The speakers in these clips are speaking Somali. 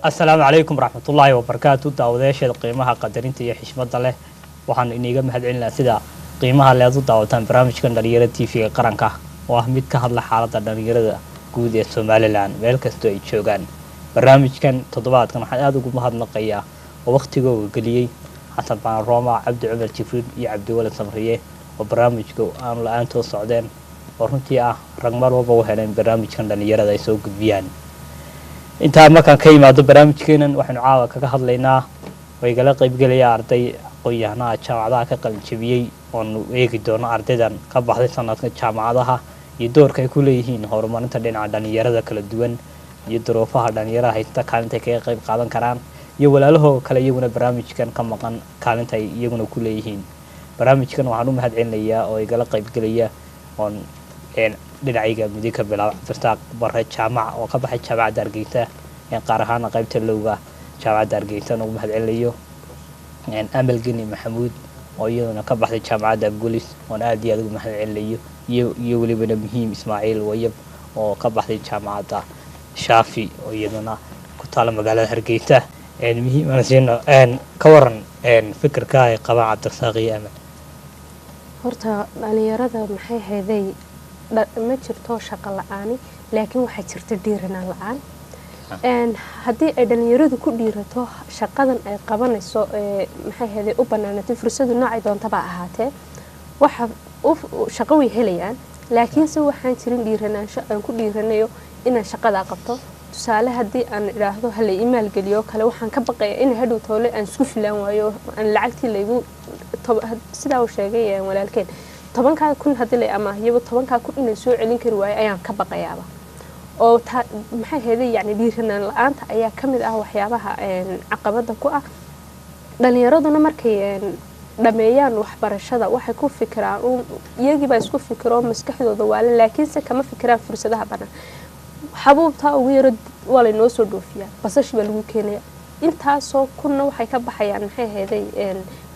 السلام عليكم ورحمة الله وبركاته داوديش القيمة قدرين تي حشمة الله وحن إني جم هاد عنا سدا قيمة اللي أزود داوتان برامج كان دريرة تي في قرنكه وأهمية كهذا حالة دريرة جودة الصومال الآن ملكستو يتشوغان برامج كان تضبط كان حياته قم هاد نقية ووقت جو قليل حسب عن روما عبد عمر تفريد يا عبد ولا سمرية وبرامج جو أنا الآن توصعدين ورنتي رقم روبا هلين برامج كان دريرة يسوق بيان inta markaan ka yimaado barnaamijkeenan waxaanu caawa kaga hadlaynaa way gala qayb galaya arday qoyahana jaamacadaha ka qalin jabiyay oo eegi doono ardaydan ka baxday sanadka jaamacadaha iyo doorka ay ku leeyihiin horumarinta dhinaca dhalinyarada kala duwan iyo duruufaha dhalinyarada haysta kaalinta ay qayb qaadan karaan iyo walaalahooda kale iyaguna barnaamijkan ka maqan kaalinta ay iyaguna ku leeyihiin barnaamijkan waxaan u mahadcelinayaa oo ay gala qayb galaya oon dhinacayga midka bilaab firtaaq barre jaamac oo ka baxay jaamacadda Hargeysa qaar ahaan qaybta lowga jaamacadda Hargeysa oo mahadceliyo amal gini maxamuud oo iyaduna ka baxday jaamacadda Gulis oo aad iyo aad ugu mahadceliyo iyo waliba muhiim Ismaaciil Wayab oo ka baxday jaamacadda Shaafi oo iyaduna ku taal magaalada Hargeysa muhiim aan ka waran fikirka ay qabaan Cabdirasaaq iyo Amal horta dhalinyarada maxay heeday ma jirto shaqo la'aan laakiin waxa jirta dhiiranaan la'aan haddii ay dhalinyaradu ku dhiirato shaqadan ay qabanayso maxay heeday u banaanatay fursadu noocay doontaba ahaatee waxa shaqo way helayaan laakiin se waxaan jirin dhiiranaansho aan ku dhiiranayo inaan shaqada qabto tusaale haddii aan idhaahdo hal email geliyo kale waxaan ka baqayaa in hadhow toole aan isku filaan waayo aan lacagtii laygu sidaa uu sheegay walaalkeen 10 kun hadii la amaahiyaba 10 kun inay soo celin kari waayo ayaan ka baqayaaba oo maxay heeday yani dhiiranaan la'aanta ayaa kamid ah waxyaabaha caqabada ku ah dhalinyaraduna markay dhameeyaan waxbarashada waxay ku fikiraan iyagiiba isku fikiro maskaxdooda waala laakiin se kama fikiraan fursadaha banaan xabuubta ugu yar wala inoo soo dhoofiyaa basash baa lagu keenaya intaasoo kunna waxay ka baxayaan maxay heeday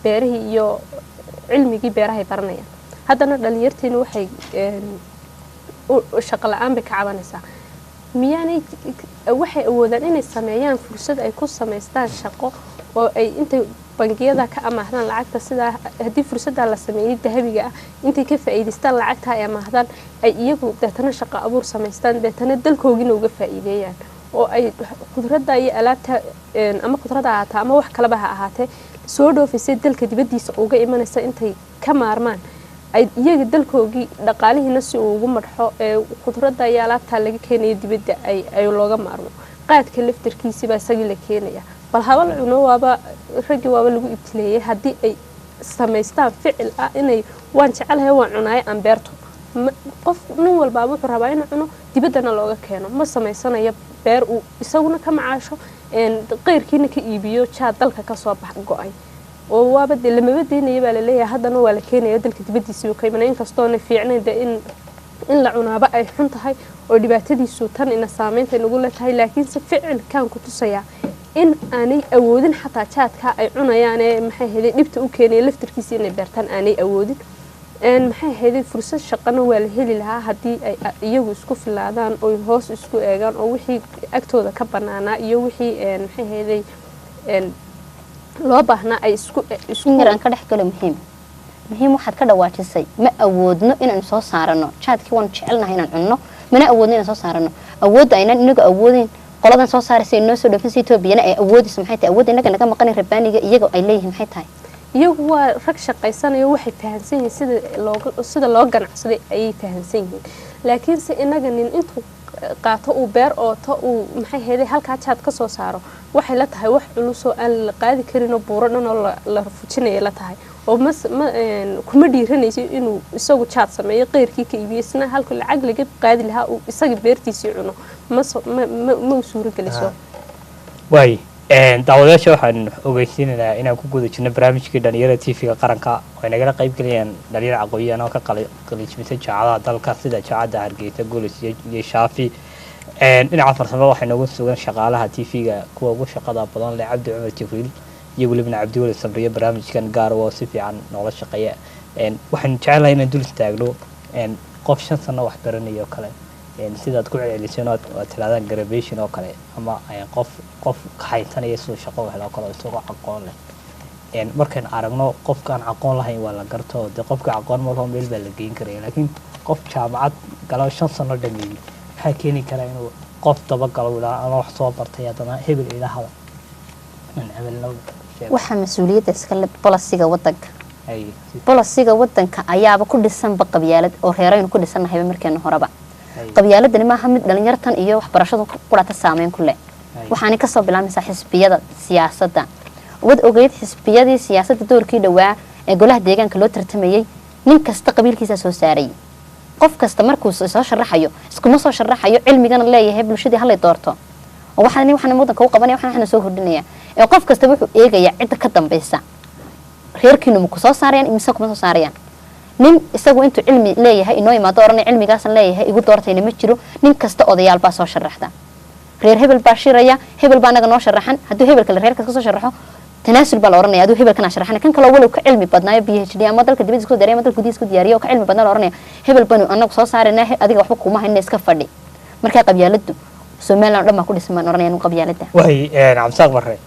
beerihii iyo cilmigii beeraha baranayaan haddana dhalinyarteena waxay shaqo la'aan bay ka cabanaysaa miyaanay waxay awoodaan inay sameeyaan fursad ay ku sameystaan shaqo oo ay intay bangiyada ka amaahdaan lacagta sida hadii fursadda la sameeyay dahabiga ah intay ka faa'iideystaan lacagta ay amaahdaan ay iyagu dadana shaqo abuur sameystaan dadana dalkoogina uga faa'iideeyaan oo ay khudradda iyo alaabta ama khudradda ama wax kale ba ahaatee soo dhoofisay dalka dibadiisa uga imanaysa intay ka maarmaan ay iyaga dalkoogii dhaqaalihiina si ugu madxo khudradda iyo alaabta laga keenay dibadda ay looga maarmo qaadka laftirkiisa ba isagii la keenaya bal hawal cuno waaba ragi waaba lagu ibtileeyay hadii ay sameystaan ficil ah inay waan jecelahay waan cunaay aan beerto qof nin walba wuxuu rabaa inuu cuno dibaddana looga keeno ma sameysanayo beer uu isaguna ka macaasho qeyrkiina ka iibiyo jaad dalka ka soo bax go'ay oo waaba lamaba deynaya baa la leeyahay haddana waa la keenaya dalka dibadiisa ka imanay inkastoo na fiicnayda in la cunaaba ay xun tahay oo dhibaatadiisu tan ina saameynta nagu leeyahay laakiin si ficil kan ku tusaya in aanay awoodin xataa jaadka ay cunayaan maxay heeday dhibta u keenay laftirkiisa inay beertaan aanay awoodin maxay heeday fursad shaqana waa la heli lahaa hadii ay iyagu isku filaadaan oo hoos isku eegaan oo wixii agtooda ka banaana iyo wixii maxay heeday loo baahna ay isku yaraan ka dhaxgalo muhiim waxaad ka dhawaajisay ma awoodno inaan soo saarano jaadkii waan jecelnahay inaan cunno mana awoodno inaan soo saarano awoodda aynan inaga awoodin qoladan soo saaraysa inoo soo dhafin Itoobiya ay awoodis maxay tahay awood inaga naga maqan rabaaniga iyaga ay leeyihiin maxay tahay iyagu waa rag shaqaysanayo waxay fahansan yihiin sida loo ganacsaday ay fahansan yihiin laakiin si inaga nin intuu qaato uu beer oo ta uu maxay heeday halka jaad ka soo saaro waxay la tahay wax culus oo aan la qaadi karin oo buuro dhan oo la fujinay la tahay oo kuma dhiiranayso inuu isagu jaad sameeyo qeyrkii ka iibiyay halka lacag laga qaadi lahaa uu isaga beertiisa cuno ma suuro geliso way daawadayaasha waxaan ogeysiinaynaa inaan ku guda jirno barnaamijkii dhalinyarada TV-ga qaranka oo ay nagala qayb galayaan dhalinyaro aqoon-yahan oo ka qalinjibisay jaamacadaha dalka sida jaamacadda Hargeysa Gulis iyo Shaafi dhinaca farsamada waxay noogu sugan shaqaalaha TV-ga kuwa ugu shaqada badan leh Cabdi Cumar Jibriil iyo waliba Cabdi Wali Sabriye barnaamijkan gaar oo si fiican noola shaqeeya waxaan jecelahay inaan dul istaagno qof 5 sano wax baranayo kale sidaad ku celceliseen oo tiraadaan graduation oo kale ama qof kaxaysanaya sidoo shaqo helo kale isagoo aqoon leh markaan aragno qofkaan aqoon lahayn waa la garto de qofka aqoon ma laho meel baa la geyn karaya laakiin qof jaamacad galo 5 sano dhameeyay waxaa keeni kara inuu qof daba galo ilaa ama wax soo bartay haddana hebel ilaahada waxaa mas-uuliyadda iska leh bolisiga wadanka bolisiga wadanka ayaaba ku dhisanba qabyaalad oo reeraynu ku dhisannahayba markeena horeba qabyaaladani maaha mid dhalinyartan iyo waxbarashadu qurata saameyn ku leh waxaana kasoo bilaabmaysaa xisbiyada siyaasadda wad ogeyd xisbiyadii siyaasadda doorkii dhawaa ee golaha deegaanka loo tartamayay nin kasta qabiilkiisa soo saaray qof kasta markuu soo sharaxayo iskuma soo sharaxayo cilmigana leeyahay bulshadii halay doorto oo waxaan wadanka u qabanaya waxaan soo hordhinaya ee qof kasta wuxuu eegaya cidda ka dambaysa reerkiinu ku soo saarayaan imisa kuma soo saarayaan nin isagu intuu cilmi leeyahay inoo imaado oranay cilmigaasan leeyahay igu doortayna ma jiro nin kasta odayaal baa soo sharaxda reer hebel baa shiraya hebel baa anaga noo sharaxan hadduu hebel kale reerkaas ka soo sharaxo tanaasul baa la oranaya aduu hebel kana sharaxan kan kale walow ka cilmi badnaayo PhD ama dalka dibadda isku dareemo dalka gudihiisa isku diyaariyo oo ka cilmi badnaa la oranaya hebel banu anagu soo saarayna adiga waxba kuma hayna iska fadhi marka qabyaaladu Soomaaliland dhama ku dhismaan oranayaan qabyaalada way Cabsaaq Barre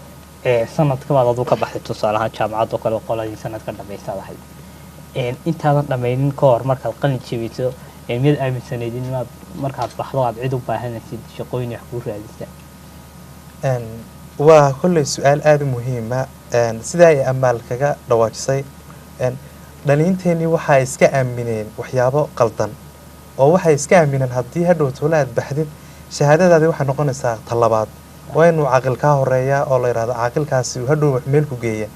sanadka baad adu ka baxday tusaalaha jaamacad oo kale qoladii sanadka dhameysay waxay intaadan dhameynin ka hor markaad qalin jebiyso mid aaminsaneyd inaad markaad baxdo aad cid u baahanaysid shaqooyin wax ku raadisa waa kulli su'aal aad u muhiim ah sida ay amaal kaga dhawaajisay dhalinteeni waxa iska aamineen waxyaabo qaldan oo waxa iska aamineen haddii hadhow toolaad baxdid shahaadadaadi waxa noqonaysaa talabaad waa inuu aqal ka horeeya oo la yiraahdo aqalkaasi uu hadhow wax meel ku geeya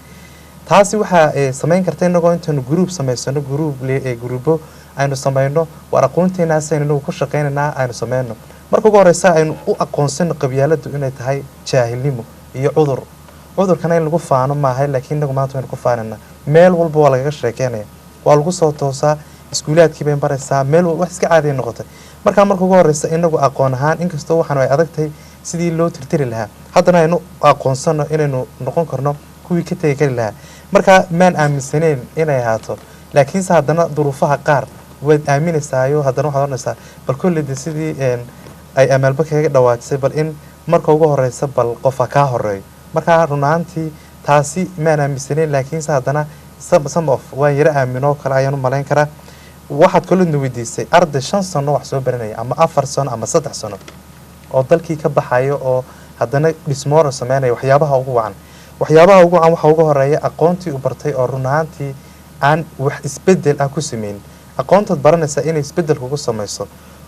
taasi waxa sameyn karta inagoo intaanu group sameysano gruubo aynu sameyno war aqoonteena aynu ku shaqeynaa aynu sameyno marka ugu horeysa aynu u aqoonsano qabyaaladu inay tahay jaahilnimo iyo cudurkana in lagu faano maahay laakiin inagu maanta waynu ku faanana meel walba waa laga sheekeynaya waa lagu soo toosaa iskuulaadkii bay baraysaa meel wax iska caadi noqotay marka ugu horeysa inagu aqoon ahaan inkastoo waxaan ay adagtay sidii loo tirtiri lahaa haddana aynu aqoonsano inaynu noqon karno kuwii ka tagi kari lahaa marka maan aaminsaneen inay ahaato laakiinse haddana duruufaha qaar waad aaminaysaayo haddana waxaad oranaysaa bal kolleyda sidii ay amaalba kaga dhawaajisay bal in marka ugu horeysa bal qofa kaa horeeyo marka runaantii taasi maan aaminsaneen laakiinse haddana some of waan yara aaminoo kale ayaan u malayn karaa waxaad kolleyda weydiisay arday 5 sano wax soo baranaya ama 4 sano ama 3 sano oo dalkii ka baxayo oo haddana dhismoora sameynaya waxyaabaha ugu wacan waxa ugu horeeya aqoontii u bartay oo runaantii aan wax isbedel ah ku sameyn aqoontaad baranaysa inay isbedel kugu sameyso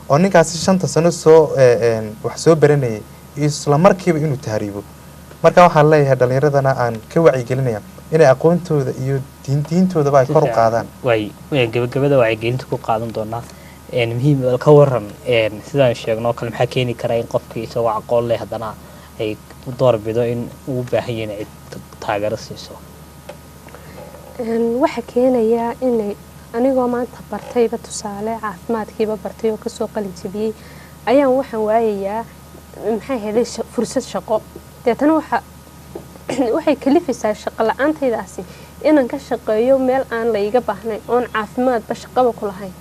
oo ninkaasi 5 sano soo wax soo baranayay isla markiiba inuu tahriibo marka waxaan leeyahay dhalinyaradana aan ka wacyigelinaya inay aqoontooda iyo diintooda ay kor u qaadaan way gabagabada wacyigelinta ku qaadan doonaa muhiim ka waran sidaan sheegno kale maxaa keeni kara in qofkii isagoo aqoon leh haddana ay door bido in uu baahan yahay cid taageero siiso waxa keenaya inay anigoo maanta bartayba tusaale caafimaadkiiba bartay oo kasoo qalin jabiyay ayaan waxaan waayayaa maxay helay fursad shaqo deetana waxay kalifaysaa shaqo la'aantaydaasi inaan ka shaqeeyo meel aan la iga baahnayn oon caafimaadba shaqaba ku lahayn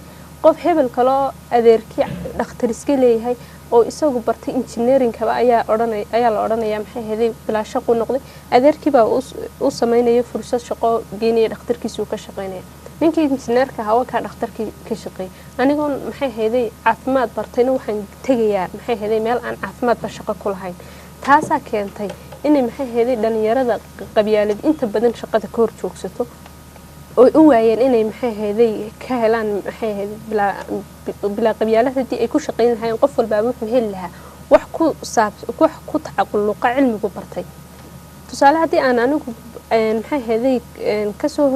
qof hebel kaloo adeerkii dhakhtar iska leeyahay oo isagu bartay engineeringkaba ayaa la odhanayaa maxay heday bilaa shaqo noqday adeerkii baa u sameynaya fursad shaqo geenaya dhakhtarkiisa uu ka shaqeynaya ninkii injineerka hawa ka dhakhtarkii ka shaqeeyay anigoon maxay heday caafimaad bartayna waxaan tegayaa maxay heday meel aan caafimaadba shaqo ku lahayn taasaa keentay inay maxay heday dhalinyarada qabyaalad inta badan shaqada ka hor joogsato oo u waayeen inay maxay heday ka helaan maxay heday bilaa qabyaalad hadii ay ku shaqeyn lahaayeen qof walba wuxuu heli lahaa wax ku tacalluqa cilmigu bartay tusaale hadii aan anigu maxay heday kasoo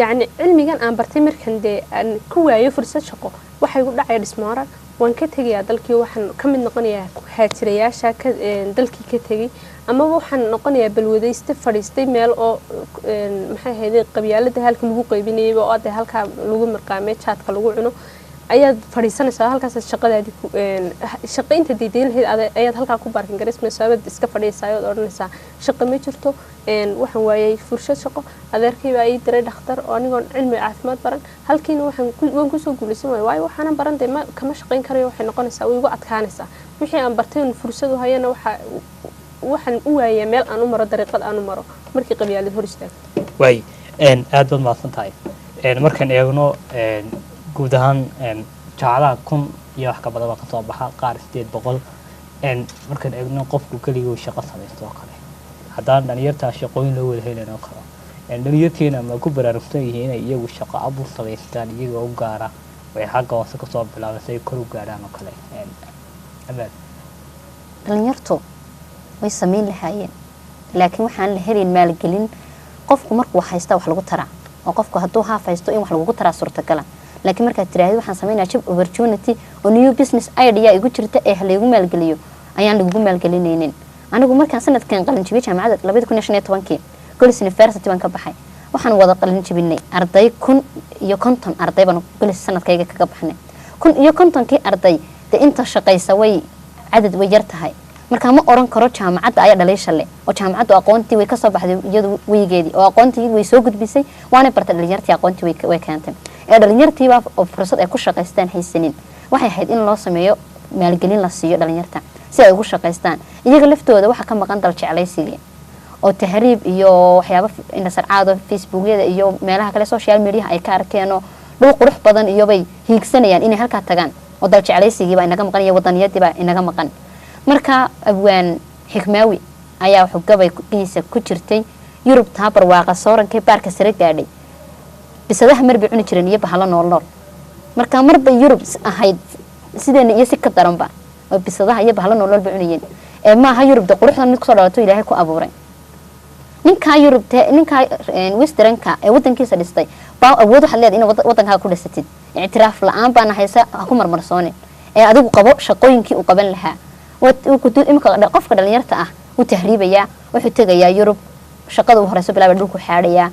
yani cilmigan aan bartay markan dee aan ku waayo fursad shaqo waxay u dhacay dhismoora waan ka tegayaa dalkii waxaan ka mid noqonayaa haajirayaasha dalkii ka tegay ama waxaan noqonayaa balwadayste fadhiistay meel oo maxay heday qabyaalada halka lagu qaybinayay oo aday halka lagu marqaamay jaadka lagu cuno ayaad fadhiisanaysaa halkaas shaqadaadii shaqo inta diidayn lahayd ayaad halkaa ku baarkin garaysmaysaa aad iska fadhiisaa ayaad odhanaysaa shaqo ma jirto waxaan waayay fursad shaqo adeerkay baa ii diray dhakhtar oo anigoon cilmi caafimaad baran halkiina waan kusoo guulaysan waayay waayo waxaanan baran dee kama shaqayn karayo waxay noqonaysaa way igu adkaanaysaa wixii aan bartay fursad u hayana waxaan u waayaa meel aan u maro dariiqad aan u maro markii qabyaalad hor istaagto waay aad baad mahadsan tahay markaan eegno guud ahaan jaacadaha 1000 iyo wax ka badan ka soo baxa qaar 800 markaan eegno qofku kaliya uu shaqo samaysto oo kale haddaan dhalinyarta shaqooyin loo wada helin oo kale dhalinyarteena ma ku baraarugsan yihiin inay iyagu shaqo abuur samaystaan iyagoo u gaara way xagga hoose ka soo bilaabaan si ay kor u gaaraan oo kale amaad dhalinyartu way samayn lahaayeen laakiin waxaan la helin maalgelin qofku markuu haysta wax lagu taraa oo qofku hadduu haafaysto in wax lagu taraa suurtagal laakiin markaad tiraahdo waxaan samaynayaa job opportunity oo new business idea igu jirta ee lagu maalgeliyo ayaan lagu maalgelinaynin anigu markaan sanadkan qalin jabiyay jaamacadda 2015 Golis University baan ka baxay waxaan wada qalin jabinay arday 1,050 arday baan Golis sanadkayga kaga baxnay 1,050 arday inta shaqaysa way cadad way yar tahay marka ma oran karo jaamacadda ayaa dhaleesha leh oo jaamacaddu aqoontii way ka soo baxday iyadu weygeedii oo aqoontii way soo gudbisay waana bartay dhalinyartii aqoontii way keentay dhalinyartii baa fursad ay ku shaqaystaan haysanin waxay ahayd in loo sameeyo maalgelin la siiyo dhalinyarta si ay ugu shaqaystaan iyaga laftooda waxa ka maqan dal jeclaysiga oo tahriib iyo waxyaabo inta sarcaado facebookyada iyo meelaha kale social media ay ka arkeen oo dhul qurux badan iyo bay hiigsanayaan inay halka tagaan oo dal jeclaysiga baa inaga maqan iyo wadaniyadii baa inaga maqan marka abwaan xikmaawi ayaa wuxuu gabaygiisa ku jirtay Yurub tabar waaqa soorankay baarka sare gaadhay bisadaha marba cuni jireen iyo bahalo nool marka marba Yurub ahayd sideen iyo si ka daranba oo bisadaha iyo bahalo nool ba cuniyeen ma aha Yurub quruxda mid ku soo dhalato Ilaahay ku abuuray ninka Yurub ninka westernka ee wadankiisa dhistay baa awood waxa leedahay in wadanka ku dhisatid i'tiraaf la'aan baan haysa ku marmarsooneen adigu qabo shaqooyinkii uu qaban lahaa qofka dhalinyarta ah uu tahriibaya wuxuu tagayaa Yurub shaqada uu horeyso bilaabay dhulku xaadhaya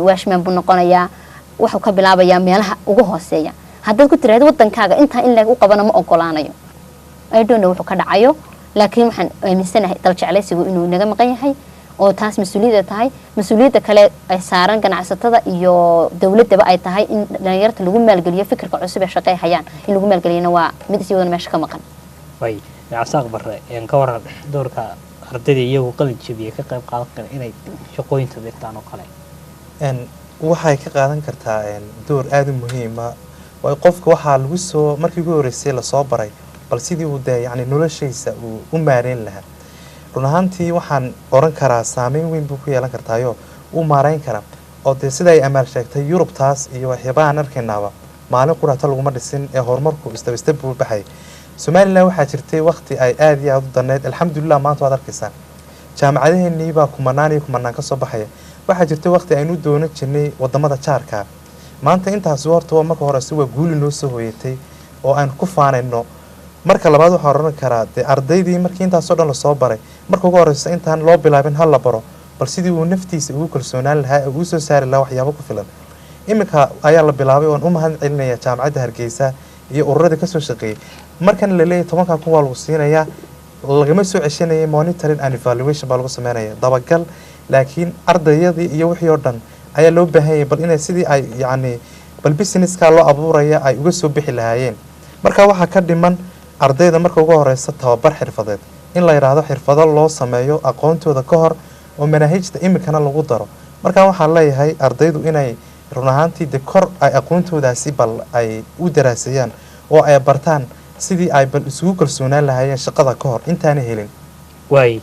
waashman buu noqonayaa wuxuu ka bilaabayaa meelaha ugu hooseeya haddaad ku tiraahdo wadankaaga inta in lagu qabana ma ogolaanayo ay doona wuxuu ka dhacayo laakiin waxaan aaminsanahay dal jeclaysigu inuu naga maqan yahay oo taas mas'uuliyadda tahay mas'uuliyadda kale ay saaran ganacsatada iyo dawladda ay tahay in dhalinyarta lagu maalgeliyo fikirka cusub ee shaqay hayaan in lagu maalgeliyana waa mid si wada meesha ka maqan way yaasaq barre ka waran doorka ardayda iyagu qalin jabiye ka qayb qaadan kara inay shaqooyin sameeyaan oo kale waxay ka qaadan kartaa door aad u muhiim ah way qofka waxa lagu soo markii ugu horeysay la soo baray bal sidii uu yani noloshiisa uu u maareyn lahaa run ahaantii waxaan oran karaa saameyn weyn buu ku yeelan kartaayo uu maareyn kara oo sida ay amaal sheegtay Yurub taas iyo waxyaabaha aan arkaynaaba maalin quraata laguma dhisin ee horumarku istabista buu baxay Soomaaliland waxaa jirtay waqti ay aad iyo aad u daneed alxamdulillah maanta waad arkaysaa jaamacadaheennii baa kumanaan ka soo baxaya waxaa jirtay waqti aynu doonan jirnay wadamada jaarka maanta intaas horta marka hore si waa guuli noo soo hooyatay oo aan ku faanayno marka labaad waxaan oran karaa ardaydii markii intaas oo dhan la soo baray marka ugu horeysa intaan loo bilaabin hal la baro bal sidii uu naftiisa ugu kalsoonaan lahaa oo uu soo saari lahaa waxyaabo ku filan iminka ayaa la bilaabay oo u mahad celinaya jaamacadda Hargeysa iyo ururada ka soo shaqeeyay markan la leeyahay 10 kun waa lagu siinayaa lagama soo ceshanayay monitoring and evaluation baa lagu sameeynaya dabagal laakiin ardayadii iyo wixii oo dhan ayaa loo baahan yahay bal inay sidii ay yani bal businesska loo abuuraya ay uga soo bixi lahaayeen marka waxa ka dhiman ardayda marka ugu horeysa tababar xirfadeed in la yiraahdo xirfado loo sameeyo aqoontooda ka hor oo manhajta imikana lagu daro marka waxaan leeyahay ardaydu inay run ahaantii kor ay aqoontoodaasi bal ay u daraasayaan oo ay bartaan sidii ay bal isugu kalsoonaan lahaayeen shaqada ka hor intaan helin way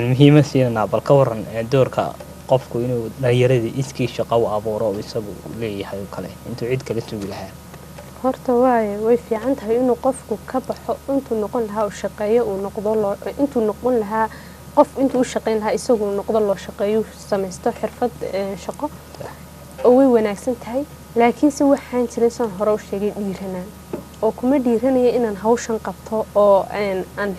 muhiimad siinaa bal ka waran doorka qofku inuu dhalinyarada iskii shaqo u abuuro isagu leeyahay kale intuu cid kale sugi lahaa horta way fiican tahay inuu qofku ka baxo intuu noqon lahaa oo shaqeeyo uu noqdo intuu noqon lahaa qof intuu u shaqeyn lahaa isagu noqdo loo shaqeeyo samaysto xirfad shaqo oo way wanaagsan tahay laakiin si waxaan jiray san hore u sheegay dhiiranaan oo kuma dhiiranaya inaan hawshan qabto oo aan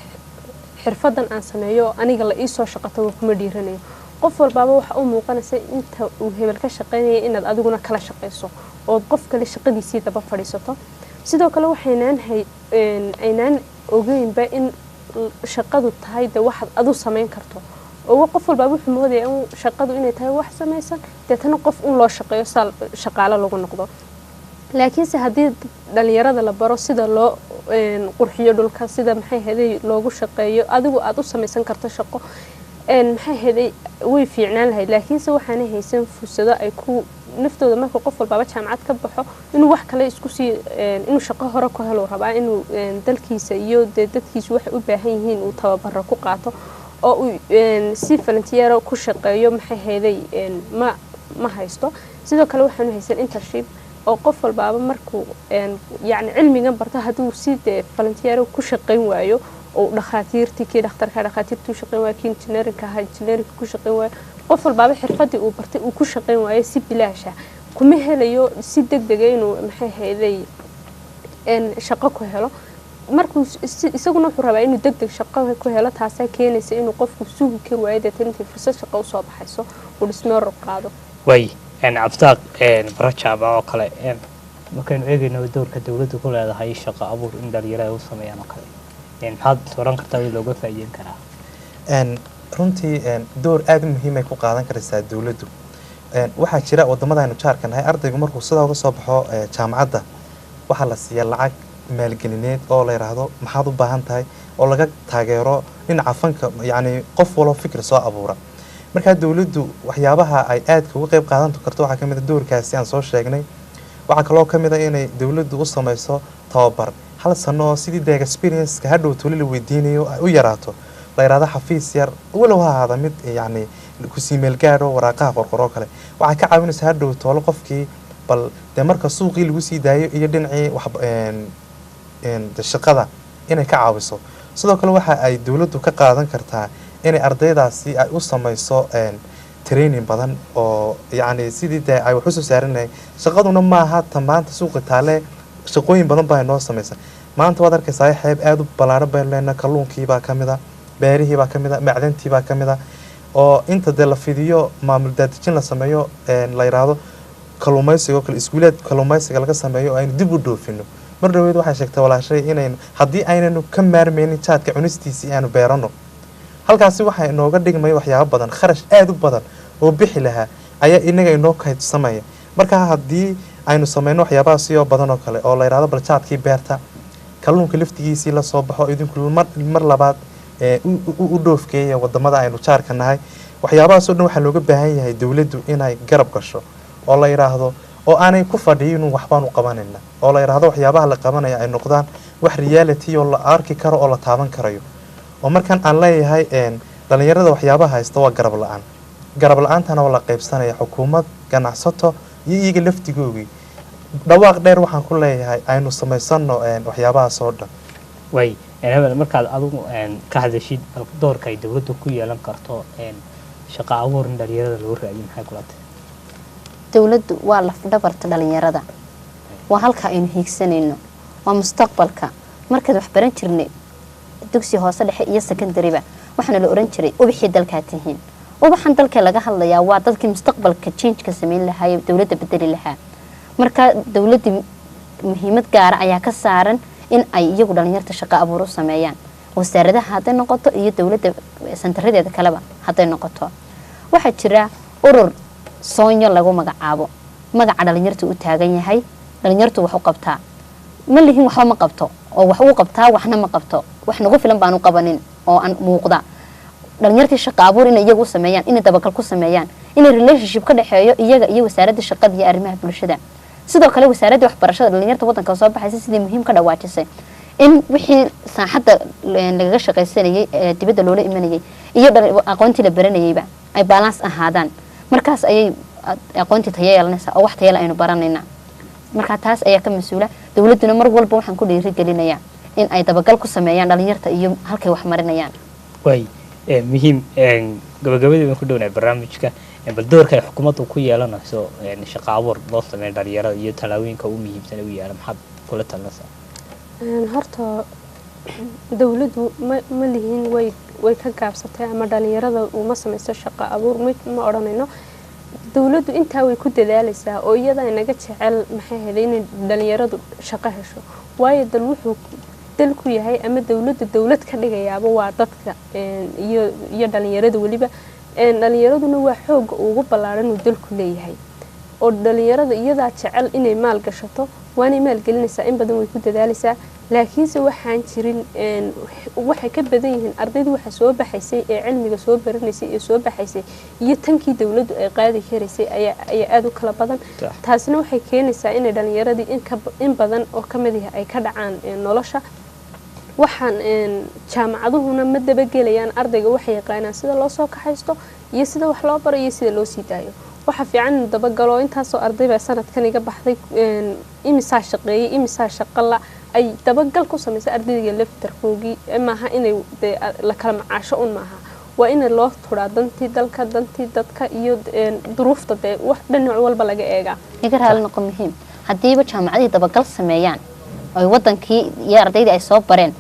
xirfadan aan sameeyo aniga la ii soo shaqato kuma dhiiranayo qof walbaaba waxa uu muuqanaysa inta uu hebel ka shaqeynaya inaad adiguna kala shaqeyso oo qof kale shaqadiisii daba fadhiisato sidoo kale aynaan ogeynba in shaqadu tahay de waxaad adu samayn karto oo qof walba wuxuu moodaya in shaqadu inay tahay wax samaysan deetana qof in loo shaqeeyo shaqaale lagu noqdo laakiinse haddii dhalinyarada la baro sida loo qurxiyo dhulka sida maxay haday loogu shaqeeyo adigu aad u samaysan karto shaqo maxay haday way fiicnaan lahayd laakiinse waxaana haysan fursado ay ku naftooda marka qof walba jaamacad ka baxo inuu wax kale isku sii inuu shaqo hore ku helo rabaa inuu dalkiisa iyo dadkiisa wax u baahan yihiin uu tababaro ku qaato oo uu si volunteer ku shaqeeyo maxay haday ma haysto sidoo kale waxaanu haysan internship oo qof walba markuu yani cilmigan barto haduu si volunteer ku shaqeyn waayo oo dhakhaatiirtii kii dhakhaatiirtu shaqeyn waayo kii engineerinka ku shaqeyn waayo qof walba xirfadii uu bartay uu ku shaqeyn waayo si bilaasha kuma helayo si degdeg ah inuu maxay haday shaqo ku helo markuu isaguna wuxuu rabaa inuu degdeg shaqo ku helo taasay keenaysa inuu qofku sugi karo waayo intii fursad shaqo u soo baxayso uu dhismeer qaado way cabtaaq barajaaba oo kale markaynu eegayno doorka dawladdu ku leedahay shaqo abuur in dhalinyarada u sameeyaan oo kale maxaad oran kartaa in looga faa'iideyn karaa runtii door aad u muhiim ay ku qaadan karaysaa dawladdu waxaa jira wadamadaaynu jaarka nahay ardaygu markuu sidaa uga soo baxo jaamacadda waxaa la siiyaa lacag maalgelineed oo la yidhaahdo maxaad u baahan tahay oo laga taageero dhinaca fanka yacni qof waloo fikir soo abuura markaa dawladdu waxyaabaha ay aadka uga qayb qaadan karto waxaa ka mid a doorkaasi aan soo sheegnay waxaa kaloo ka mid a inay dawladdu u samayso tababar hal sano oo sidii deeg experience-ka hadhow tuli la weydiinayo ay u yaraato la yidhaahdo xafiis yar walow ha ahaada mid yacni kusii meelgaadho waraaqaha qorqoroo kale waxay ka caawinaysaa hadhow toolo qofkii bal dee marka suuqii lagu sii daayo iyo dhinacii shaqada inay ka caawiso sidoo kale waxa ay dawladdu ka qaadan kartaa inay ardaydaasi ay u samayso training badan oo yacni sidii dee ay wax u soo saaranayay shaqaduna maaha ta maanta suuqa taale shaqooyin badan baa noo samaysa maanta waad arkaysaa xeeb aad u ballaaran baynu leenahay kalluunkiibaa ka mid a beerihiibaa ka mid a macdantiibaa ka mid a oo inta dee la fidiyo maamul daadejin la sameeyo la yidhaahdo kalluumaysiga oo kale iskuulaad kalluumaysiga laga sameeyo oo aynu dib u dhoofino mar dhaweyd waxay sheegtay walaashay inaynu haddii aynanu ka maarmaynin jaadka cunistiisii aanu beerano halkaasi waxaa inooga dhigmaya waxyaabo badan kharash aad u badan oo bixi lahaa ayaa inaga inoo kaydsamaya markaa haddii aynu samayno waxyaabahaasi oo badan oo kale oo la yidhahdo bal jaadkii beerta kalluunka laftigiisii la soo baxo idinku mar labaad u dhoofkeeya wadamada aynu jaarka nahay waxyaabahaasoo dhan waxaa looga baahan yahay dawladdu inay garab gasho oo la yidhaahdo oo aanay ku fadhiyin waxbaan u qabanayna oo la yidhaahdo waxyaabaha la qabanaya ay noqdaan wax reality oo la arki karo oo la taaban karayo oo markan aan leeyahay dhalinyarada waxyaabaha haysta waa garab la-aantana waa la qaybsanaya xukuumad ganacsato iyo iyaga laftigoogii dhawaaq dheer waxaan ku leeyahay aynu samaysano waxyaabahaas oo dhan way hebel markaad adigu ka hadashid doorka ay dawladdu ku yeelan karto shaqo abuur in dhalinyarada loo raadiyo maxay kula tahay dawladdu waa laf-dhabarta dhalinyarada waa halka aynu hiigsanayno waa mustaqbalka markaad wax baran jirnay dugsi hoose dhexe iyo secondary-ba waxaana la oran jiray ubaxii dalkaa tihiin ubaxan dalka laga hadlayaa waa dadkii mustaqbalka change-ka samayn lahaa ee dawladda bedeli lahaa marka dawladda muhiimad gaara ayaa ka saaran in ay iyagu dhalinyarta shaqo abuur u sameeyaan wasaaradaha hadday noqoto iyo dawladda santaradeeda kaleba hadday noqoto waxaa jira urur soonyo lagu magacaabo magaca dhalinyarta u taagan yahay dhalinyartu wax u qabtaa ma lihin waxba ma qabto oo wax uu qabtaa waxna ma qabto wax nagu filan baan u qabanin oo aan muuqda dhalinyartii shaqo abuur inay iyagu sameeyaan inay dabagal ku sameeyaan inay relationship ka dhaxeeyo iyaga iyo wasaaradda shaqada iyo arrimaha bulshada sidoo kale wasaaradda waxbarashada dhalinyarta waddanka soo baxaysa sidii muhiim ka dhawaajisay in wixii saaxadda lagaga shaqaysanayay ee dibadda loola imanayay iyo aqoontii la baranayayba ay balance ahaadaan markaas ayay aqoontii tayo yeelanaysaa oo wax tayo aynu baranaynaa marka taas ayaa ka mas'uula dawladduna mar walba waxaan ku dhiirigelinayaa in ay dabagal ku sameeyaan dhalinyarta iyo halkay wax marinayaan way muhiim gabagabadii baan ku dhownahay barnaamijka bal doorka ay xukuumaddu ku yeelanayso shaqo abuur loo sameeyo dhalinyarada iyo talaabooyinka ugu muhiimsan u yaala maxaad kula talinaysaa horta dawladdu ma lihiin way ka gaabsatay ama dhalinyarada uma samayso shaqo abuur ma odhanayno dawladdu intaa way ku dadaalaysaa oo iyada inaga jecel maxay helay in dhalinyaradu shaqo hesho waayo dal wuxuu dalku yahay ama dawladda dawlad ka dhigayaaba waa dadka iyo dhalinyarada waliba dhalinyaraduna waa xooga ugu ballaaran uu dalku leeyahay oo dhalinyarada iyadaa jecel inay maal gashato waanay maal gelinaysaa in badan way ku dadaalaysaa laakiinse waxaan jirin waxay ka badan yihiin ardaydu waxa soo baxaysay ee cilmiga soo baranaysay ee soo baxaysay iyo tankii dawladdu ay qaadi karaysay ayaa aad u kala badan taasina waxay keenaysaa inay dhalinyaradii in badan oo ka mid ah ay ka dhacaan nolosha waxaan jaamacaduhuna ma dabagelayaan ardayga waxay yaqaanaan sida loo soo kaxaysto iyo sida wax loo baro iyo sida loo sii daayo waxa fiican in dabagalo intaasoo arday baa sanadkan iga baxday imisaa shaqeeyay imisaa shaqala ay dabagal ku sameysay ardayga laftarkoogii maaha inay la kala macaasho un maaha waa in loo turaa dantii dalka dantii dadka iyo duruufta wax dhinac walba laga eegaa iga raali noqon muhiim haddiiba jaamacadii dabagal sameeyaan ay wadankii iyo ardaydii ay soo bareen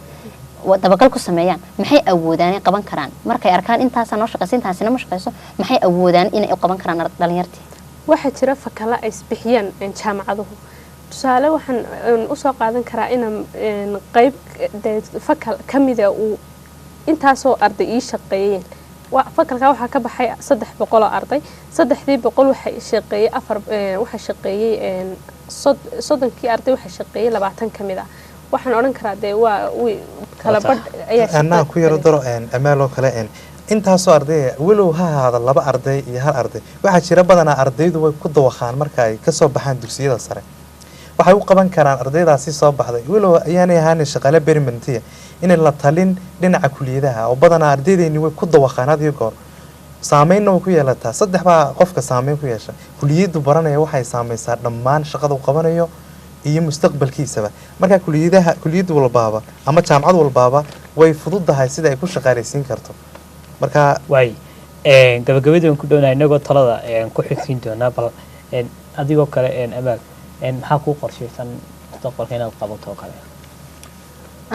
dabagal ku sameeyaan maxay awoodaan inay qaban karaan markay arkaan intaas noo shaqeysan intaasina ma shaqeyso maxay awoodaan inay qaban karaan dhalinyartii waxa jira fakala ay isbixiyaan jaamacaduhu tusaale waxaan u soo qaadan karaa inaan qayb fakal kamida uu intaasoo arday ii shaqeeyeen fakalka waxaa ka baxay 300 oo arday 300 waxay shaqeeyay waxa shaqeeyay 30 arday waxa shaqeeyay 20 kamida waxaan oran karaa waa kala badh ayaa anaa ku yaro daro amaal oo kale intaasoo arday walow ha ahaada 2 arday iyo 1 arday waxa jira badanaa ardaydu way ku dawaqaan marka ay ka soo baxaan dugsiyada sare waxay u qaban karaan ardaydaasi soo baxday walow ayaanay ahaan shaqaale berimantiya in la talin dhinaca kuliyadaha oo badanaa ardaydeeni way ku dawaqaan adiga goor saameynna ku yeelataa saddex baa qofka saameyn ku yeesha kuliyadu baranaya waxay saameysaa dhammaan shaqada uu qabanayo iyo mustaqbalkiisaba marka kuliyadu walbaaba ama jaamacad walbaaba way fududahay sida ay ku shaqaaleysiin karto marka way gabagabadii ku dhownaay inagoo talada ku xigsiin doonaa bal adigoo kale amaal maxaa ku qorshaysan mustaqbalka inaad qabato kale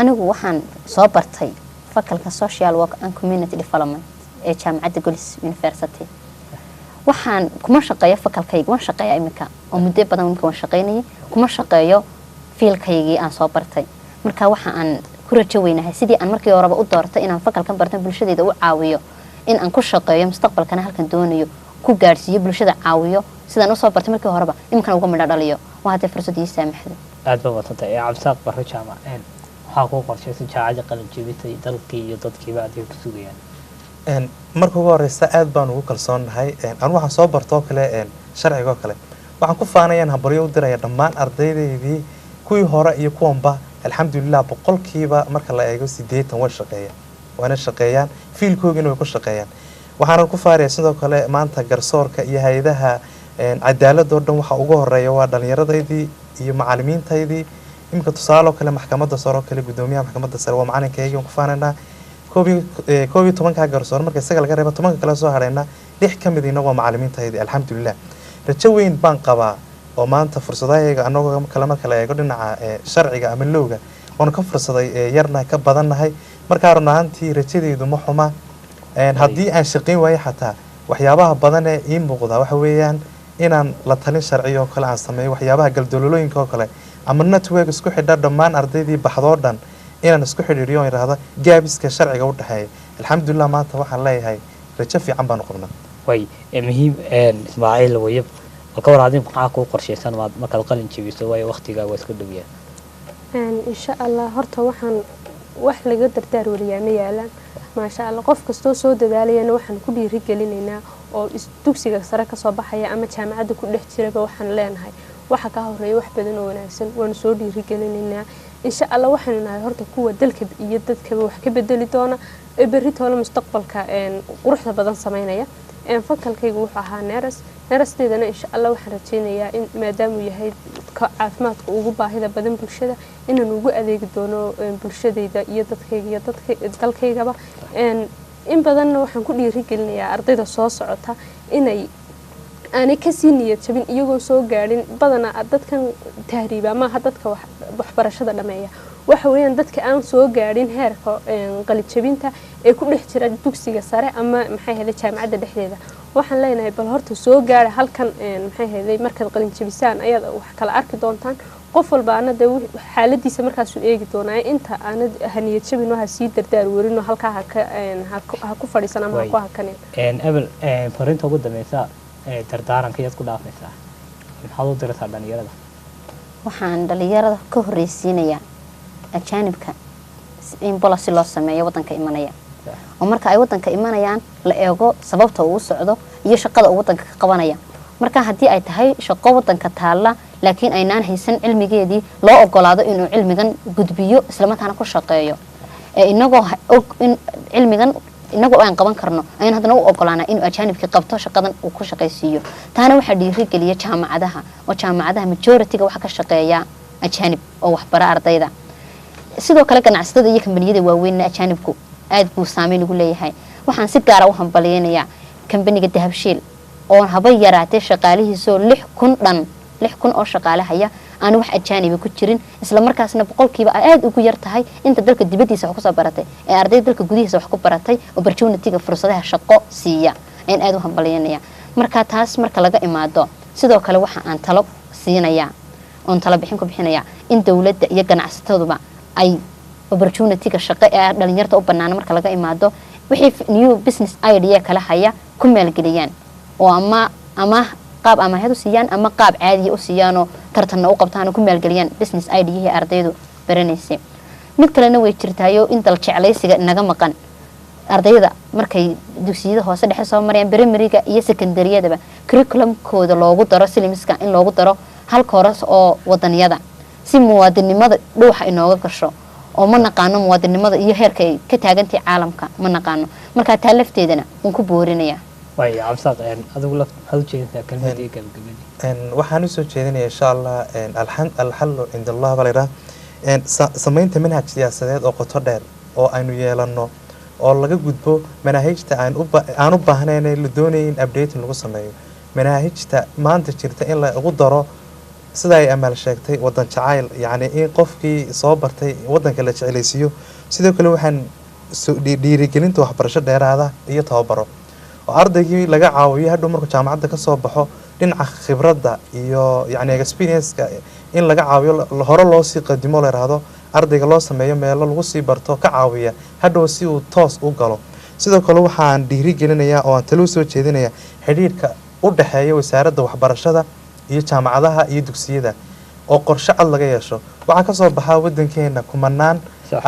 anigu waxaan soo bartay fakalka social work and community development ee jaamacadda Golis University waxaan kuma shaqeeyo fakalkayga waan shaqeeyaa imika oo muddo badan waan shaqeynayay kuma shaqeeyo fiilkaygii aan soo bartay marka waxa aan ku rajo weynahay sidii aan markii horeba u doortay inaan fakalkan bartan bulshadeeda u caawiyo in aan ku shaqeeyo mustaqbalkana halkan doonayo ku gaarsiiyo bulshada caawiyo sidaan u soo bartay markii horeba imkan uga midho dhaliyo waa hadda fursad ii saamaxday aad ba watantay cabsaaq barro jaamacad waxaa ku qorshaysan jaacada qalin jebisay dalkii iyo dadkiiba aad ku sugayaan marka ugu horeysa aad baan ugu kalsoonahay aan waxaan soo bartoo kale sharciga oo kale waxaan ku faanayaan habaryo u diraya dhammaan ardaydeedii kuwii hore iyo kuwanba alxamdulillah boqolkiiba marka la eego 80 way shaqeeyaan waana shaqeeyaan fiilkoogina way ku shaqeeyaan waxaan ku faaraya sidoo kale maanta garsoorka iyo hay'adaha cadaaladda oo dhan waxa ugu horeeya waa dhalinyaradaydi iyo macallimiintaydii imka tusaale kale maxkamadda sare oo kale gudoomiyaha maxkamadda sare waa macallinkayga ku faanayna koobi 10 garsoor marka isaga laga reebo 10 kale soo harayna 6 kamidina waa macallimiintaydii alxamdulillah rajo weyn baan qabaa oo maanta fursadayga anagoo kala marka la eego dhinaca sharciga ama looga oon ka fursaday yarna ka badannahay marka runaantii rajadeedu ma xuma haddii aan shaqeyn waayo xataa waxyaabaha badan ee ii muuqda waxa weeyaan inaan la talin sharci oo kale aan sameeyo waxyaabaha galdololooyinka oo kale ama network isku xidha dhammaan ardaydii baxdoo dhan inaan isku xidhiiriyo oo yiraahdo gaabiska sharciga u dhaxeeya alxamdulillah maanta waxaan leeyahay rajo fiican baan qabnaa way muhiim Ismaaciil wayib ka waraadin maxaa ku qorshaysan marka qalin jebiso way waqtiga waa isku dhawiyaan insha Allah horta waxaan wax laga dardaar wariyaa ma yaalan ma sha Allah qof kasto soo dadaalayana waxaan ku dhiiri gelinaynaa oo dugsiga sare ka soo baxaya ama jaamacadda ku dhex jiraba waxaan leenahay waxa ka horeeyo wax badan oo wanaagsan waan soo dhiiri gelinaynaa insha Allah waxaan nahay horta kuwa dalka iyo dadka wax ka bedeli doona ee berritooda mustaqbalka quruxda badan sameynaya fakalkaygu wuxuu ahaa neerasteedana insha Allah waxaan rajeynayaa in maadaama uu yahay caafimaadka ugu baahida badan bulshada inaan ugu adeegi doono bulshadayda iyo dadkayga iyo dalkaygaba in badanna waxaan ku dhiiri gelinayaa ardayda soo socota inay aanay kasii niyad jabin iyagoo soo gaadhin badanaa dadkan tahriiba maaha dadka waxbarashada dhameeya waxa weeyaan dadka aan soo gaadhin heerka qalin jabinta ee ku dhex jira dugsiga sare ama maxay ahayd jaamacadda dhexdeeda waxaan leenahay bal horta soo gaara halkan maxay hayday markaad qalin jabisaan ayaad wax kala arki doontaan qof walba anada xaaladiisa markaas uu eegi doonaa inta aanad haniyad jabin waxa sii dardaar weerino halka ha ku fadhiisan ama ha ku hakanin abel farinta ugu dameysa dardaaranka iyad ku dhaafaysaa maxaad u diraysaa dhalinyarada waxaan dhalinyarada ka horreysiinayaa ajaanibka in policy loo sameeyo wadanka imanaya oo marka ay wadanka imanayaan la eego sababta uu socdo iyo shaqada uu wadanka ka qabanaya marka haddii ay tahay shaqo wadanka taala laakiin aynaan haysan cilmigeedii loo ogolaado inuu cilmigan gudbiyo isla markaana ku shaqeeyo inagoo og in cilmigan inagoo aan qaban karno ayaan haddana u ogolaanaa inuu ajaanibkii qabto shaqadan uu ku shaqaysiiyo taana waxaa dhiirigeliya jaamacadaha oo jaamacadaha majority-ga waxa ka shaqeeya ajaanib oo waxbara ardayda sidoo kale ganacsatada iyo kambaniyada waaweyn ajaanibku aad buu saameyn ugu leeyahay waxaan si gaara u hambaliyeynayaa kambaniga dahabshiil oo haba yaraatee shaqaalihiisoo 6,000 oo shaqaale haya aan wax ajaaniba ku jirin isla markaasna boqolkiiba aad ugu yar tahay inta dalka dibadiisa wax ku soo baratay ee ardayda dalka gudihiisa wax ku baratay opportunity-ga fursadaha shaqo siiya aan aad u hambaliyeynayaa marka taas marka laga imaado sidoo kale waxa aan talo siinayaa oon talo bixin ku bixinayaa in dawladda iyo ganacsataduba ay opportunity-ga shaqo ee dhalinyarta u bannaan marka laga imaado wixii new business idea kala haya ku maalgeliyaan oo ama qaab amaahad u siiyaan ama qaab caadi u siiyaan oo tartanna u qabtaan oo ku maalgeliyaan business idea ardaydu baranaysay mid kalena way jirtaayo in dal jeclaysiga inaga maqan ardayda markay dugsiyada hoose dhexe soo marayaan primary-ga iyo secondary-yadaba curriculum-kooda loogu daro syllabus-ka in loogu daro hal kooras oo wadaniyada si muwaadinimada dhuuxa inooga gasho oo ma naqaano muwaadinimada iyo heerka ay ka taagantahay caalamka ma naqaano marka taa lafteedana waan ku boorinaya way cabsaaq adigu la hadu jeedinta kalmadii gabagabadii waxaan u soo jeedinayaa insha Allah alxallu inda Allah balayra samaynta manhaj siyaasadeed oo qoto dheer oo aynu yeelano oo laga gudbo manhajta aan u baahnayn la doonayo in update lagu sameeyo manhajta maanta jirta in la ugu daro sida ay amal sheegtay wadan jacayl yani in qofkii soo bartay wadanka la jeclaysiyo sidoo kale waxaan dhiirigelinta waxbarasho dheeraada iyo tababaro oo ardaygii laga caawiyo hadhow markuu jaamacadda ka soo baxo dhinaca khibradda iyo yani experience-ka in laga caawiyo hore loo sii qadimo la yiraahdo ardayga loo sameeyo meelo lagu sii barto ka caawiya hadhow si uu toos u galo sidoo kale waxaan dhiirigelinayaa oo aan talo soo jeedinayaa xidhiidhka u dhaxeeya wasaaradda waxbarashada iyo jaamacadaha iyo dugsiyada oo qorshe cad laga yeesho waxaa ka soo baxaa wadankeena kumanaan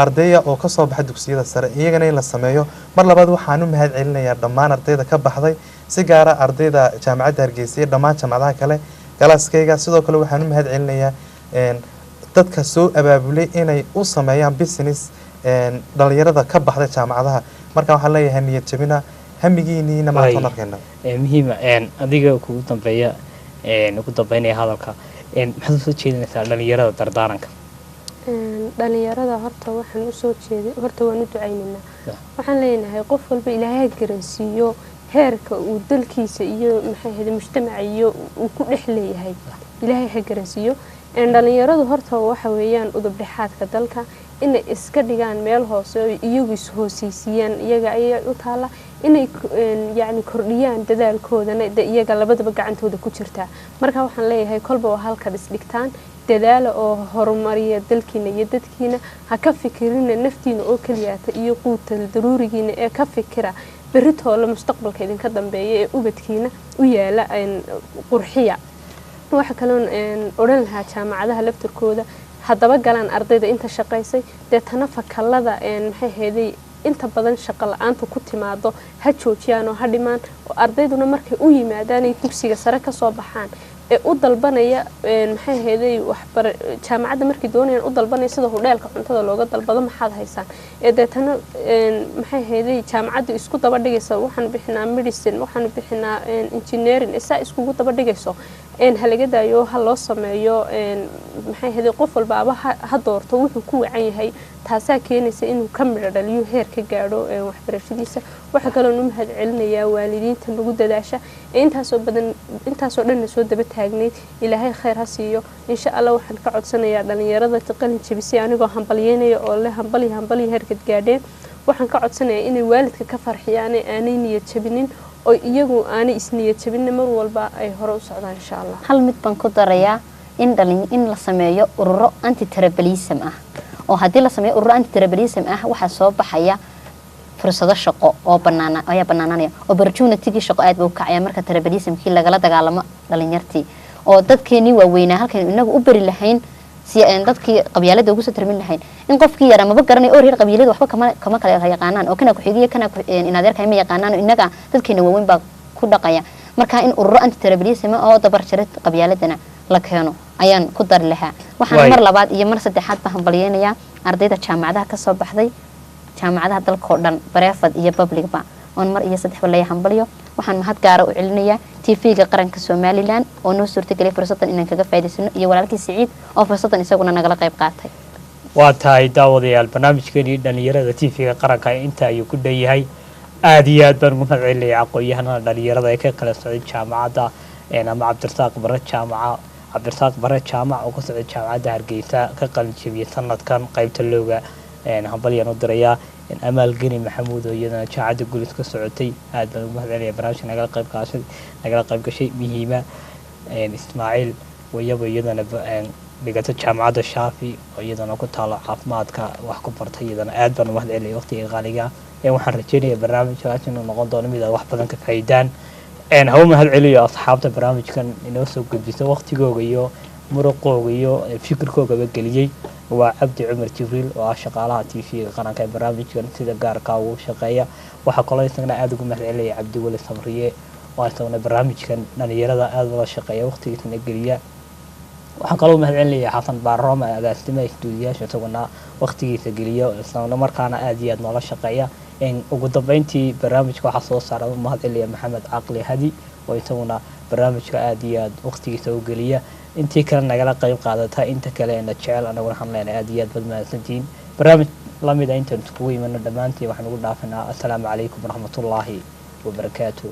ardayda oo ka soo baxa dugsiyada sare iyagana in la sameeyo mar labaad waxaan u mahad celinayaa dhammaan ardayda ka baxday si gaara ardayda jaamacadda Hargeysa iyo dhammaan jaamacadaha kale galaaskayga sidoo kale waxaan u mahad celinayaa dadka soo abaabulay inay u sameeyaan business dhalinyarada ka baxday jaamacadaha marka waxaan leeyahay niyad jabina hamigiina ma toonarkeena muhiim adiga kugu dambeeya ugu dambeynaya hadalka maxaad soo jeedinaysaa dhalinyarada dardaaranka dhalinyarada horta waxaan u soo jeeday horta waan u ducaynaynaa waxaan leenahay qof walba ilaahay garansiiyo heerka uu dalkiisa iyo maxay ahayd mujtamaca iyo uu ku dhex leeyahay ilaahay ha garansiiyo dhalinyaradu horta waxa weeyaan udub dhexaadka dalka inay iska dhigaan meel hoose oo iyagu is hooseysiiyaan iyaga ayaa u taala inay yani kordhiyaan dadaalkoodana iyaga labadaba gacantooda ku jirtaa marka waxaan leeyahay kolba waa halka isdhigtaan dadaala oo horumariya dalkiina iyo dadkiina ha ka fikirina naftiina oo kaliyaata iyo quutal daruurigiina ee ka fikira berritoola mustaqbalka idinka dambeeya ee ubadkiina u yaala qurxiya waxa kaloon odhan lahaa jaamacadaha laftarkooda haddaba galaan ardayda inta shaqaysay deetana fakallada maxay heeday inta badan shaqo la-aanta ku timaado ha joojiyaan oo ha dhimaan oo ardayduna markay u yimaadaan ay dugsiga sare ka soo baxaan ee u dalbanaya maxay heeday jaamacadda markay doonayaan u dalbanaya sida hudheelka cuntada looga dalbado maxaad haysaan ee deetana maxay heeday jaamacadda isku daba dhigaysa waxaan bixinaa medicine waxaan bixinaa engineering isaa iskugu daba dhigayso halaga daayo ha loo sameeyo maxay heeday qof walbaaba ha doorto wuxuu ku wacan yahay taasaa keenaysa inuu ka midho dhaliyo heer ka gaadho waxbarashadiisa waxa kaloo u mahad celinayaa waalidiinta lagu dadaasha intaasoo dhanna soo daba taagnayd ilaahay khayr ha siiyo insha Allah waxaan ka codsanayaa dhalinyarada qalin jabisay anigoo hambalyeynaya oo leh hambali heerkad gaadheen waxaan ka codsanayaa inay waalidka ka farxiyaan aanay niyad jabinin oo iyagu aanay isniyad jabin mar walba ay hore u socdaan insha Allah. hal mid baan ku darayaa in la sameeyo ururo anti tribalism ah oo haddii la sameeyo ururo anti tribalism ah waxa soo baxaya fursado shaqo oo banaananaya opportunity shaqo aad buu kacaya marka tribalismkii lagala dagaalamo dhalinyartii oo dadkeeni waaweynaa halkan inagu u bari lahayn si aan dadkii qabyaalada ugu soo tarmin lahayn in qofkii yara maba garanay oo reer qabyaalada waxba kama kala yaqaanaan oo kana ku xigiyo kana in adeerka ma yaqaanaan inaga dadkeena waaweyn baa ku dhaqaya marka in ururo anti tribalism oo dabar jarid qabyaaladana la keeno ayaan ku dar lahaa waxaan mar labaad iyo mar saddexaad baan balyeynaya ardayda jaamacadaha ka soo baxday jaamacadaha dalka oo dhan bareefad iyo public ba on mar iyo saddex balay hambalyo waxaan mahad gaar ah u celinayaa TV-ga qaranka Soomaaliland oo noo suurtageliyay fursadan inaan kaga faa'iideysano iyo walaalkii Saciid oo fursadan isaguna nagala qayb qaatay waa tahay daawadayaal barnaamijkeeni dhalinyarada TV-ga qaranka inta ayuu ku dheeyahay aad iyo aad baan ugu mahadcelinayaa aqoon-yahanada dhalinyarada ee ka kala socday jaamacadda ama Cabdirasaaq Bare Jaamac oo ka socday jaamacadda Hargeysa ka qalin jabiyay sanadkan qaybta looga hambalyan u diraya Amal Gani Maxamuud oo iyadana jaamacadda Gulis ka socotay aad baan ugu mahadcelinayaa barnaamijka nagala qayb gashay muhiima Ismaaciil wayaba iyadana dhigata jaamacadda Shaafi oo iyadana ku taalo caafimaadka wax ku bartay iyadana aad baan ugu mahadcelinayaa waqtiga qaaliga waxaan rajaynayaa barnaamijkaas inuu noqon doono mid wax badan ka faa'iidaan hawo mahadceliyo asxaabta barnaamijkan inoo soo gudbisa waqtigooga iyo muruqooga iyo fikirkoogaba geliyay waa Cabdi Cumar Jibriil oo ah shaqaalaha TV-ga qaranka ee barnaamijkan sida gaarka ugu shaqeeya waxa kale isagana aad ugu mahadceliyay Cabdi Wali Sabriye oo isagana barnaamijkan dhalinyarada aad uga shaqeeya waqtigiisana geliya waxa kale oo mahadceliyay Xasan Baaroma agaasimaha stuudiyaasha isagana waqtigiisa geliya isagana markaana aad iyo aad noola shaqeeya in ugu dambeyntii barnaamijka waxa soo saaray mahadceliyay Maxamed Aqli Hadi oo isaguna barnaamijka aad iyo aad waqtigiisa u geliya intii kale nagala qayb qaadata inta kale ee jecel anagu waxaan leenahay aad iyo aad badmaadsantiin barnaamij la mid ah inta isku iimano dhamaantii waxaan ugu dhaafanaa assalaamu calaykum waraxmatullaahi wabarakaatuh